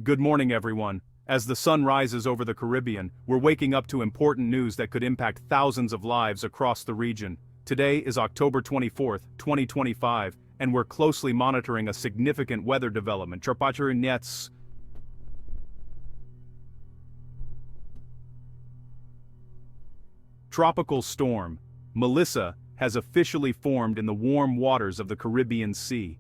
Good morning, everyone. As the sun rises over the Caribbean, we're waking up to important news that could impact thousands of lives across the region. Today is October 24th, 2025, and we're closely monitoring a significant weather development. Tropical storm Melissa has officially formed in the warm waters of the Caribbean Sea.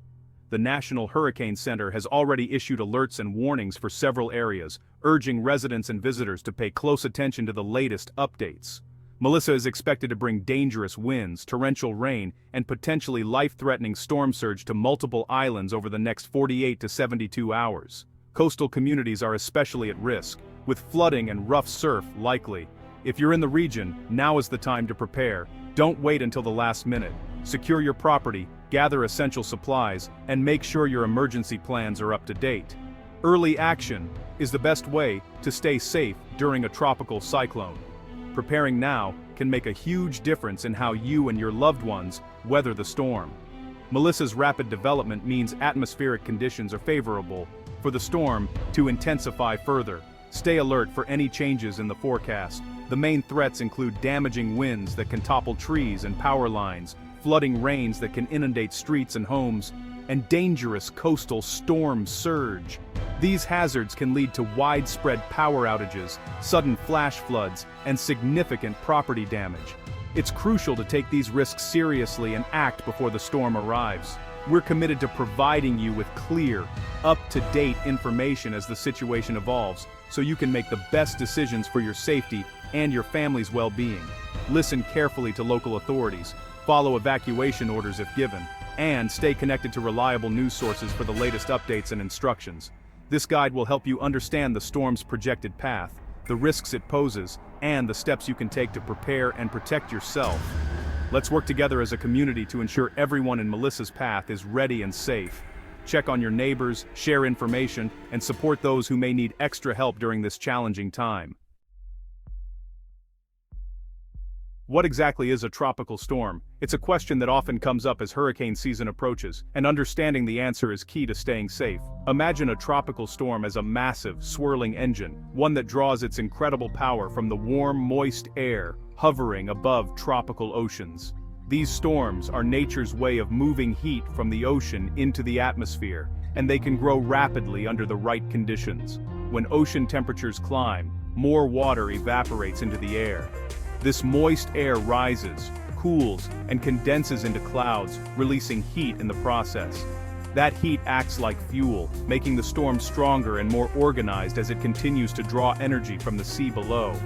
The National Hurricane Center has already issued alerts and warnings for several areas, urging residents and visitors to pay close attention to the latest updates. Melissa is expected to bring dangerous winds, torrential rain, and potentially life-threatening storm surge to multiple islands over the next 48 to 72 hours. Coastal communities are especially at risk, with flooding and rough surf likely. If you're in the region, now is the time to prepare. Don't wait until the last minute. Secure your property, gather essential supplies, and make sure your emergency plans are up to date. Early action is the best way to stay safe during a tropical cyclone. Preparing now can make a huge difference in how you and your loved ones weather the storm. Melissa's rapid development means atmospheric conditions are favorable for the storm to intensify further. Stay alert for any changes in the forecast. The main threats include damaging winds that can topple trees and power lines, flooding rains that can inundate streets and homes, and dangerous coastal storm surge. These hazards can lead to widespread power outages, sudden flash floods, and significant property damage. It's crucial to take these risks seriously and act before the storm arrives. We're committed to providing you with clear, up-to-date information as the situation evolves, so you can make the best decisions for your safety and your family's well-being. Listen carefully to local authorities, follow evacuation orders if given, and stay connected to reliable news sources for the latest updates and instructions. This guide will help you understand the storm's projected path, the risks it poses, and the steps you can take to prepare and protect yourself. Let's work together as a community to ensure everyone in Melissa's path is ready and safe. Check on your neighbors, share information, and support those who may need extra help during this challenging time. What exactly is a tropical storm? It's a question that often comes up as hurricane season approaches, and understanding the answer is key to staying safe. Imagine a tropical storm as a massive, swirling engine, one that draws its incredible power from the warm, moist air hovering above tropical oceans. These storms are nature's way of moving heat from the ocean into the atmosphere, and they can grow rapidly under the right conditions. When ocean temperatures climb, more water evaporates into the air. This moist air rises, cools, and condenses into clouds, releasing heat in the process. That heat acts like fuel, making the storm stronger and more organized as it continues to draw energy from the sea below.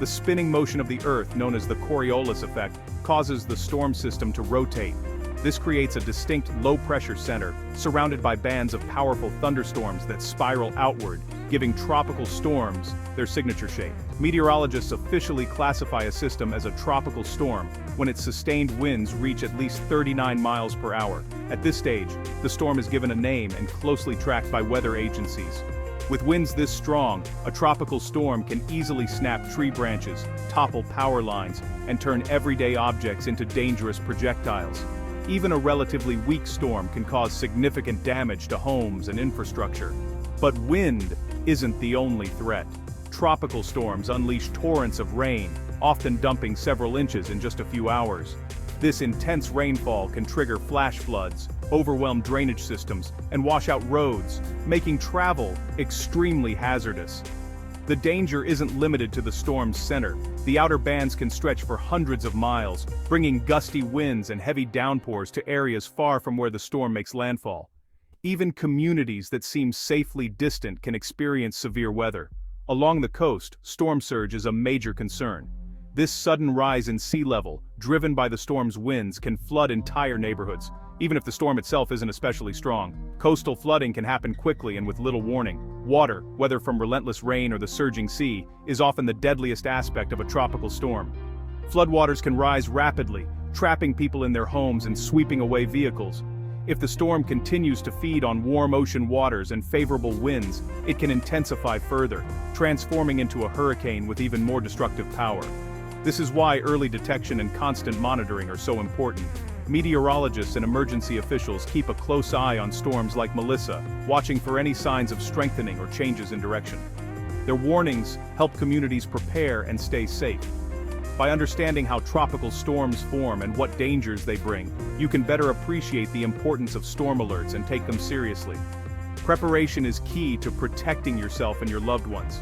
The spinning motion of the Earth, known as the Coriolis effect, causes the storm system to rotate. This creates a distinct low-pressure center, surrounded by bands of powerful thunderstorms that spiral outward, giving tropical storms their signature shape. Meteorologists officially classify a system as a tropical storm when its sustained winds reach at least 39 miles per hour. At this stage, the storm is given a name and closely tracked by weather agencies. With winds this strong, a tropical storm can easily snap tree branches, topple power lines, and turn everyday objects into dangerous projectiles. Even a relatively weak storm can cause significant damage to homes and infrastructure. But wind isn't the only threat. Tropical storms unleash torrents of rain, often dumping several inches in just a few hours. This intense rainfall can trigger flash floods, overwhelm drainage systems, and wash out roads, making travel extremely hazardous. The danger isn't limited to the storm's center. The outer bands can stretch for hundreds of miles, bringing gusty winds and heavy downpours to areas far from where the storm makes landfall. Even communities that seem safely distant can experience severe weather. Along the coast, storm surge is a major concern. This sudden rise in sea level, driven by the storm's winds, can flood entire neighborhoods. Even if the storm itself isn't especially strong, coastal flooding can happen quickly and with little warning. Water, whether from relentless rain or the surging sea, is often the deadliest aspect of a tropical storm. Floodwaters can rise rapidly, trapping people in their homes and sweeping away vehicles. If the storm continues to feed on warm ocean waters and favorable winds, it can intensify further, transforming into a hurricane with even more destructive power. This is why early detection and constant monitoring are so important. Meteorologists and emergency officials keep a close eye on storms like Melissa, watching for any signs of strengthening or changes in direction. Their warnings help communities prepare and stay safe. By understanding how tropical storms form and what dangers they bring, you can better appreciate the importance of storm alerts and take them seriously. Preparation is key to protecting yourself and your loved ones.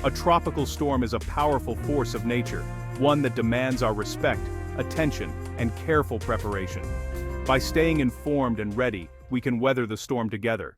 A tropical storm is a powerful force of nature, one that demands our respect, attention, and careful preparation. By staying informed and ready, we can weather the storm together.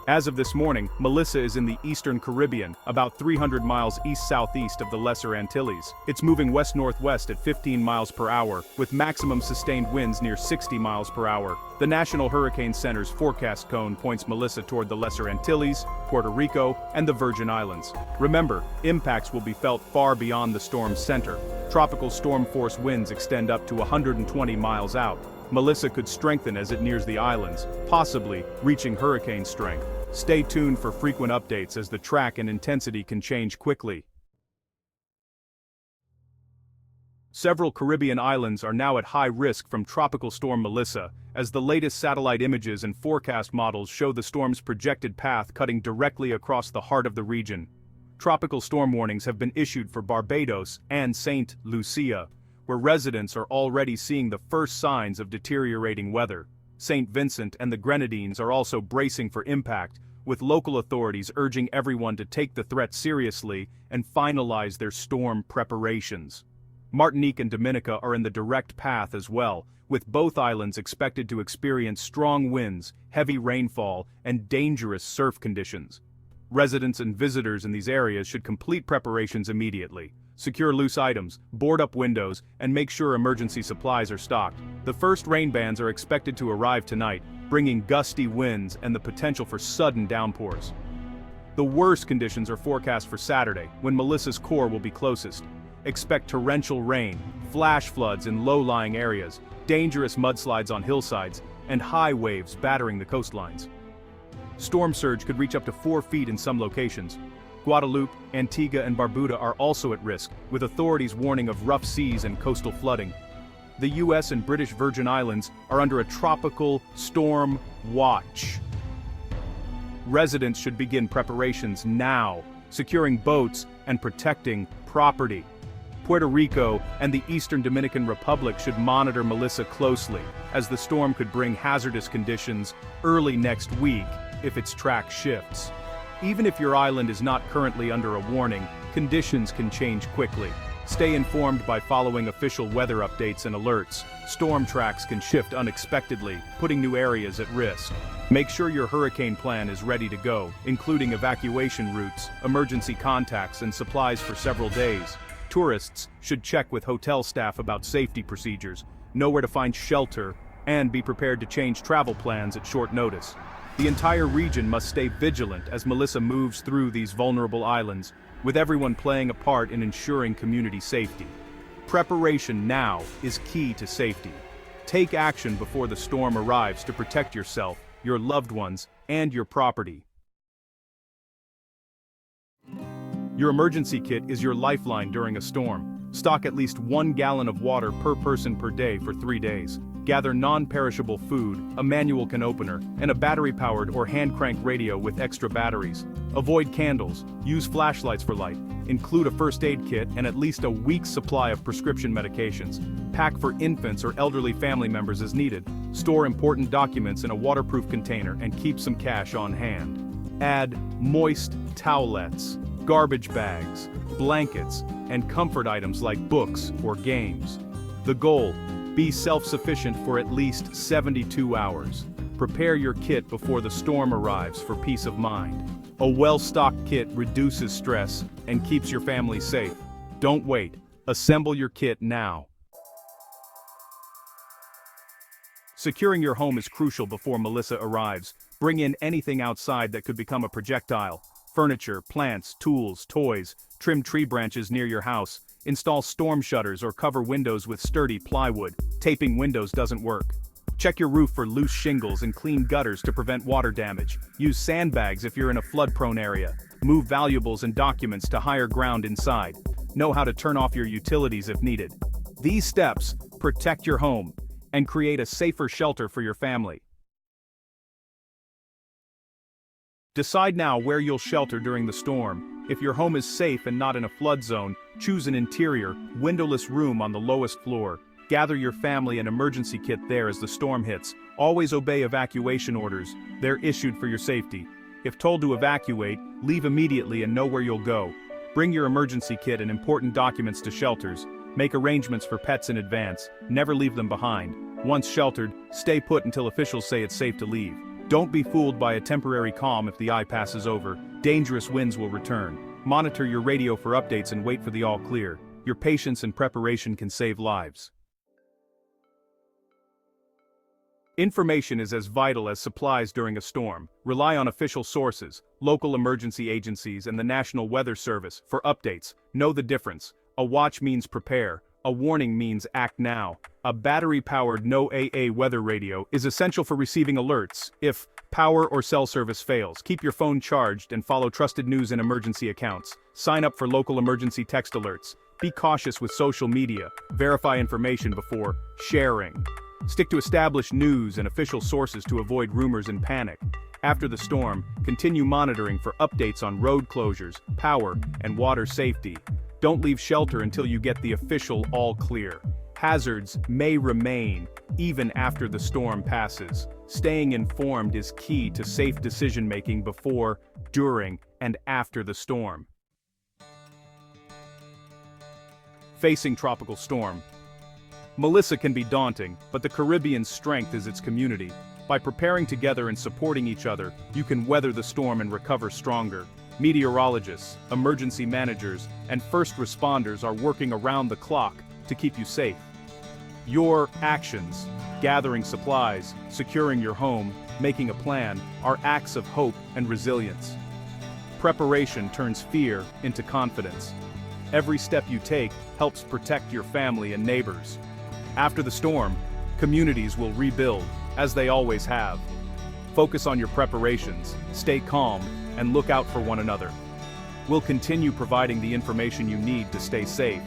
As of this morning, Melissa is in the eastern Caribbean, about 300 miles east-southeast of the Lesser Antilles. It's moving west-northwest at 15 miles per hour, with maximum sustained winds near 60 miles per hour. The National Hurricane Center's forecast cone points Melissa toward the Lesser Antilles, Puerto Rico, and the Virgin Islands. Remember, impacts will be felt far beyond the storm's center. Tropical storm-force winds extend up to 120 miles out. Melissa could strengthen as it nears the islands, possibly reaching hurricane strength. Stay tuned for frequent updates as the track and intensity can change quickly. Several Caribbean islands are now at high risk from Tropical Storm Melissa, as the latest satellite images and forecast models show the storm's projected path cutting directly across the heart of the region. Tropical storm warnings have been issued for Barbados and St. Lucia, where residents are already seeing the first signs of deteriorating weather. St. Vincent and the Grenadines are also bracing for impact, with local authorities urging everyone to take the threat seriously and finalize their storm preparations. Martinique and Dominica are in the direct path as well, with both islands expected to experience strong winds, heavy rainfall, and dangerous surf conditions. Residents and visitors in these areas should complete preparations immediately. Secure loose items, board up windows, and make sure emergency supplies are stocked. The first rain bands are expected to arrive tonight, bringing gusty winds and the potential for sudden downpours. The worst conditions are forecast for Saturday, when Melissa's core will be closest. Expect torrential rain, flash floods in low-lying areas, dangerous mudslides on hillsides, and high waves battering the coastlines. Storm surge could reach up to 4 feet in some locations. Guadeloupe, Antigua and Barbuda are also at risk, with authorities warning of rough seas and coastal flooding. The U.S. and British Virgin Islands are under a tropical storm watch. Residents should begin preparations now, securing boats and protecting property. Puerto Rico and the Eastern Dominican Republic should monitor Melissa closely, as the storm could bring hazardous conditions early next week if its track shifts. Even if your island is not currently under a warning, conditions can change quickly. Stay informed by following official weather updates and alerts. Storm tracks can shift unexpectedly, putting new areas at risk. Make sure your hurricane plan is ready to go, including evacuation routes, emergency contacts, and supplies for several days. Tourists should check with hotel staff about safety procedures, know where to find shelter, and be prepared to change travel plans at short notice. The entire region must stay vigilant as Melissa moves through these vulnerable islands, with everyone playing a part in ensuring community safety. Preparation now is key to safety. Take action before the storm arrives to protect yourself, your loved ones, and your property. Your emergency kit is your lifeline during a storm. Stock at least 1 gallon of water per person per day for 3 days. Gather non-perishable food, a manual can opener, and a battery-powered or hand-crank radio with extra batteries. Avoid candles, use flashlights for light, include a first aid kit and at least a week's supply of prescription medications. Pack for infants or elderly family members as needed. Store important documents in a waterproof container and keep some cash on hand. Add moist towelettes, garbage bags, blankets, and comfort items like books or games. The goal: be self-sufficient for at least 72 hours. Prepare your kit before the storm arrives for peace of mind. A well-stocked kit reduces stress and keeps your family safe. Don't wait. Assemble your kit now. Securing your home is crucial before Melissa arrives. Bring in anything outside that could become a projectile. Furniture, plants, tools, toys. Trim tree branches near your house. Install storm shutters or cover windows with sturdy plywood. Taping windows doesn't work. Check your roof for loose shingles and clean gutters to prevent water damage. Use sandbags if you're in a flood-prone area. Move valuables and documents to higher ground inside. Know how to turn off your utilities if needed. These steps protect your home and create a safer shelter for your family. Decide now where you'll shelter during the storm. If your home is safe and not in a flood zone, choose an interior, windowless room on the lowest floor. Gather your family and emergency kit there as the storm hits. Always obey evacuation orders. They're issued for your safety. If told to evacuate, leave immediately and know where you'll go. Bring your emergency kit and important documents to shelters. Make arrangements for pets in advance. Never leave them behind. Once sheltered, stay put until officials say it's safe to leave. Don't be fooled by a temporary calm if the eye passes over. Dangerous winds will return. Monitor your radio for updates and wait for the all clear. Your patience and preparation can save lives. Information is as vital as supplies during a storm. Rely on official sources, local emergency agencies, and the National Weather Service for updates. Know the difference. A watch means prepare. A warning means act now. A battery-powered NOAA weather radio is essential for receiving alerts. If power or cell service fails, keep your phone charged and follow trusted news and emergency accounts. Sign up for local emergency text alerts. Be cautious with social media. Verify information before sharing. Stick to established news and official sources to avoid rumors and panic. After the storm, continue monitoring for updates on road closures, power, and water safety. Don't leave shelter until you get the official all clear. Hazards may remain, even after the storm passes. Staying informed is key to safe decision-making before, during, and after the storm. Facing tropical storm. Melissa can be daunting, but the Caribbean's strength is its community. By preparing together and supporting each other, you can weather the storm and recover stronger. Meteorologists, emergency managers, and first responders are working around the clock to keep you safe. Your actions, gathering supplies, securing your home, making a plan, are acts of hope and resilience. Preparation turns fear into confidence. Every step you take helps protect your family and neighbors. After the storm, communities will rebuild, as they always have. Focus on your preparations, stay calm, and look out for one another. We'll continue providing the information you need to stay safe.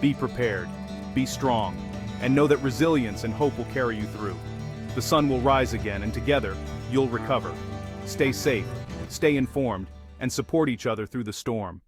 Be prepared, be strong, and know that resilience and hope will carry you through. The sun will rise again, and together, you'll recover. Stay safe, stay informed, and support each other through the storm.